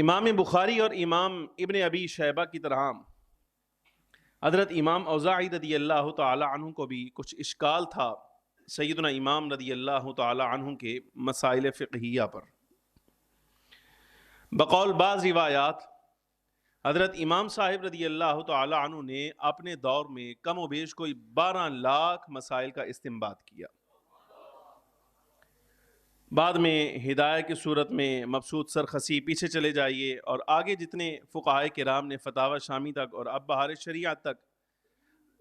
امام بخاری اور امام ابن ابی شیبہ کی طرح حضرت امام اوزاعی رضی اللہ تعالی عنہ کو بھی کچھ اشکال تھا سیدنا امام رضی اللہ تعالی عنہ کے مسائل فقہیہ پر۔ بقول بعض روایات حضرت امام صاحب رضی اللہ تعالی عنہ نے اپنے دور میں کم و بیش کوئی 12 لاکھ مسائل کا استنباط کیا۔ بعد میں ہدایہ کی صورت میں مبسوط سرخسی پیچھے چلے جائیے اور آگے جتنے فقہائے کرام نے فتاوی شامی تک اور اب بہار شریعت تک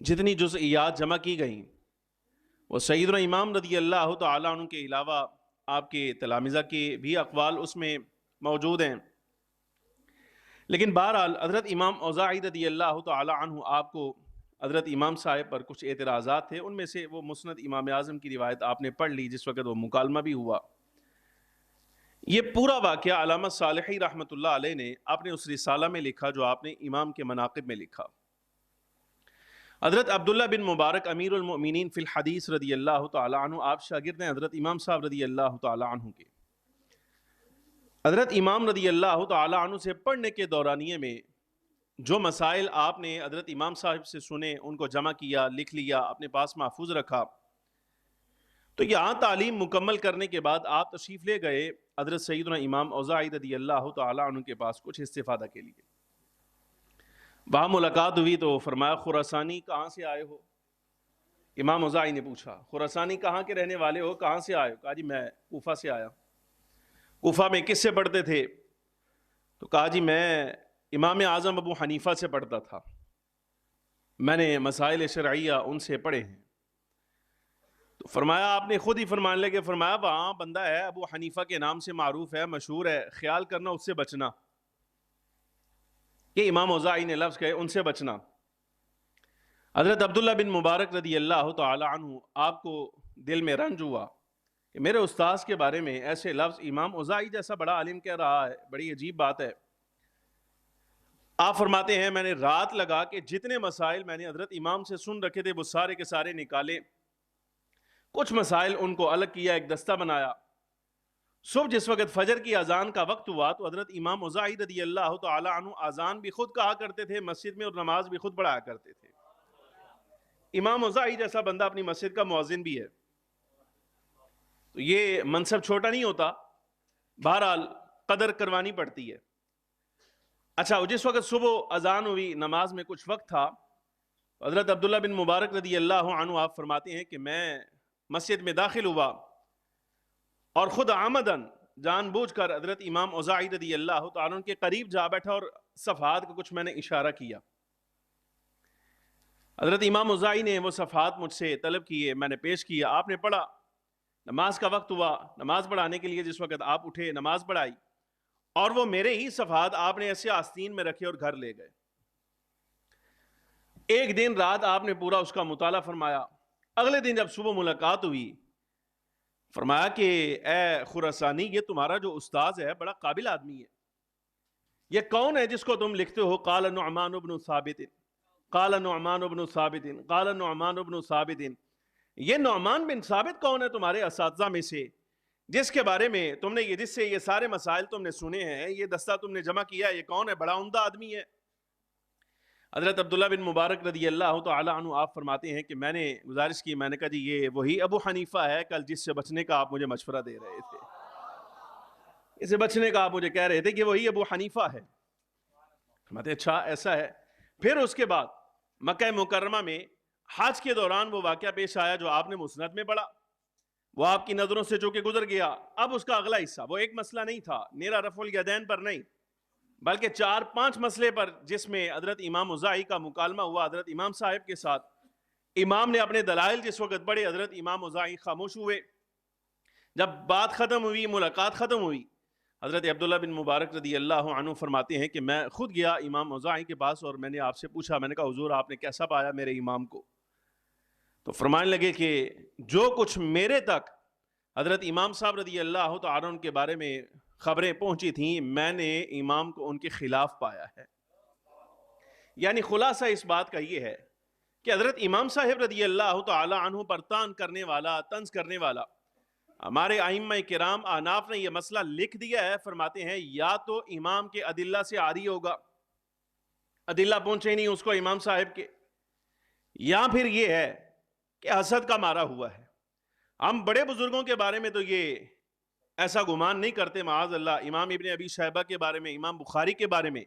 جتنی جزئیات جمع کی گئیں وہ سیدنا امام رضی اللہ تعالیٰ عنہ کے علاوہ آپ کے تلامذہ کے بھی اقوال اس میں موجود ہیں، لیکن بہرحال حضرت امام اوزاعی رضی اللہ تعالیٰ عنہ آپ کو حضرت امام صاحب پر کچھ اعتراضات تھے، ان میں سے وہ مسند امام اعظم کی روایت آپ نے پڑھ لی جس وقت وہ مکالمہ بھی ہوا۔ یہ پورا واقعہ علامہ صالحی رحمۃ اللہ علیہ نے اپنے اس رسالہ میں لکھا جو آپ نے امام کے مناقب میں لکھا۔ حضرت عبداللہ بن مبارک امیر المؤمنین فی الحدیث رضی اللہ تعالیٰ عنہ آپ شاگرد ہیں حضرت امام صاحب رضی اللہ تعالیٰ عنہ کے۔ حضرت امام رضی اللہ تعالیٰ عنہ سے پڑھنے کے دورانیے میں جو مسائل آپ نے حضرت امام صاحب سے سنے ان کو جمع کیا، لکھ لیا، اپنے پاس محفوظ رکھا، تو یہاں تعلیم مکمل کرنے کے بعد آپ تشریف لے گئے حضرت سیدنا امام اوزاعی رضی اللہ تعالیٰ عنہ کے پاس کچھ استفادہ کے لیے۔ وہاں ملاقات ہوئی تو فرمایا خراسانی کہاں سے آئے ہو؟ امام اوزاعی نے پوچھا خراسانی کہاں کے رہنے والے ہو، کہاں سے آئے ہو؟ کہا جی میں کوفہ سے آیا۔ کوفہ میں کس سے پڑھتے تھے؟ تو کہا جی میں امام اعظم ابو حنیفہ سے پڑھتا تھا، میں نے مسائل شرعیہ ان سے پڑھے ہیں۔ تو فرمایا آپ نے خود ہی فرمان لے کے فرمایا وہاں بندہ ہے ابو حنیفہ کے نام سے معروف ہے، مشہور ہے، خیال کرنا اس سے بچنا۔ کہ امام اوزاعی نے لفظ کہے ان سے بچنا۔ حضرت عبداللہ بن مبارک رضی اللہ تعالی عنہ آپ کو دل میں رنج ہوا کہ میرے استاذ کے بارے میں ایسے لفظ امام اوزاعی جیسا بڑا عالم کہہ رہا ہے، بڑی عجیب بات ہے۔ آپ فرماتے ہیں میں نے رات لگا کہ جتنے مسائل میں نے حضرت امام سے سن رکھے تھے وہ سارے کے سارے نکالے، کچھ مسائل ان کو الگ کیا، ایک دستہ بنایا۔ صبح جس وقت فجر کی اذان کا وقت ہوا تو حضرت امام اوزاعی رضی اللہ تعالی عنہ اذان بھی خود کہا کرتے تھے مسجد میں اور نماز بھی خود پڑھایا کرتے تھے۔ امام اوزاعی جیسا بندہ اپنی مسجد کا مؤذن بھی ہے، تو یہ منصب چھوٹا نہیں ہوتا، بہرحال قدر کروانی پڑتی ہے۔ اچھا جس وقت صبح اذان ہوئی، نماز میں کچھ وقت تھا، حضرت عبداللہ بن مبارک رضی اللہ عنہ آپ فرماتے ہیں کہ میں مسجد میں داخل ہوا اور خود آمدن جان بوجھ کر حضرت امام اوزاعی رضی اللہ تعالیٰ عنہ کے قریب جا بیٹھا اور صفحات کا کچھ میں نے اشارہ کیا۔ حضرت امام اوزاعی نے وہ صفحات مجھ سے طلب کیے، میں نے پیش کیا، آپ نے پڑھا۔ نماز کا وقت ہوا، نماز پڑھانے کے لیے جس وقت آپ اٹھے نماز پڑھائی اور وہ میرے ہی صفحات آپ نے ایسے آستین میں رکھے اور گھر لے گئے۔ ایک دن رات آپ نے پورا اس کا مطالعہ فرمایا۔ اگلے دن جب صبح ملاقات ہوئی فرمایا کہ اے خراسانی یہ تمہارا جو استاذ ہے بڑا قابل آدمی ہے، یہ کون ہے جس کو تم لکھتے ہو قال نعمان بن ثابت، قال نعمان بن ثابت، قال نعمان بن ثابت، یہ نعمان بن ثابت کون ہے تمہارے اساتذہ میں سے جس کے بارے میں تم نے جس سے یہ سارے مسائل تم نے سنے ہیں، یہ دستہ تم نے جمع کیا، یہ کون ہے؟ بڑا عمدہ آدمی ہے۔ حضرت عبداللہ بن مبارک رضی اللہ تعالی عنہ آپ فرماتے ہیں کہ میں نے گزارش کی، میں نے کہا جی یہ وہی ابو حنیفہ ہے کل جس سے بچنے کا آپ مجھے مشورہ دے رہے تھے، اس سے بچنے کا آپ مجھے کہہ رہے تھے کہ وہی ابو حنیفہ ہے۔ فرماتے اچھا ایسا ہے۔ پھر اس کے بعد مکہ مکرمہ میں حج کے دوران وہ واقعہ پیش آیا جو آپ نے مسند میں پڑھا، وہ آپ کی نظروں سے جو کہ گزر گیا۔ اب اس کا اگلا حصہ، وہ ایک مسئلہ نہیں تھا نیرا رفع الیدین پر نہیں، بلکہ 4-5 مسئلے پر جس میں حضرت امام اوزاعی کا مکالمہ ہوا حضرت امام صاحب کے ساتھ۔ امام نے اپنے دلائل جس وقت پڑھے، حضرت امام اوزاعی خاموش ہوئے۔ جب بات ختم ہوئی، ملاقات ختم ہوئی، حضرت عبداللہ بن مبارک رضی اللہ عنہ فرماتے ہیں کہ میں خود گیا امام اوزاعی کے پاس اور میں نے آپ سے پوچھا، میں نے کہا حضور آپ نے کیسا پایا میرے امام کو؟ تو فرمانے لگے کہ جو کچھ میرے تک حضرت امام صاحب رضی اللہ تعالیٰ عنہ کے بارے میں خبریں پہنچی تھیں، میں نے امام کو ان کے خلاف پایا ہے۔ یعنی خلاصہ اس بات کا یہ ہے کہ حضرت امام صاحب رضی اللہ تعالی عنہ پر طعن کرنے والا، طنز کرنے والا ہمارے ائمہ کرام احناف نے یہ مسئلہ لکھ دیا ہے، فرماتے ہیں یا تو امام کے ادلہ سے عاری ہوگا، ادلہ پہنچے نہیں اس کو امام صاحب کے، یا پھر یہ ہے کہ حسد کا مارا ہوا ہے۔ ہم بڑے بزرگوں کے بارے میں تو یہ ایسا گمان نہیں کرتے، معاذ اللہ، امام ابن ابی شیبہ کے بارے میں، امام بخاری کے بارے میں،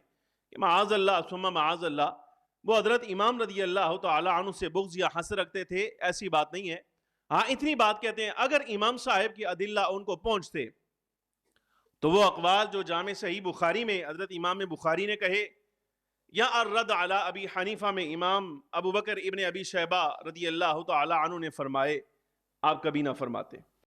کہ معاذ اللہ ثم معاذ اللہ وہ حضرت امام رضی اللہ تعالی عنہ سے بغض یا حسد رکھتے تھے، ایسی بات نہیں ہے۔ ہاں اتنی بات کہتے ہیں اگر امام صاحب کی ادلہ ان کو پہنچتے تو وہ اقوال جو جامع صحیح بخاری میں حضرت امام بخاری نے کہے، یا الرد علی ابی حنیفہ میں امام ابو بکر ابن ابی شیبہ رضی اللہ تعالی عنہ نے فرمائے، آپ کبھی نہ فرماتے۔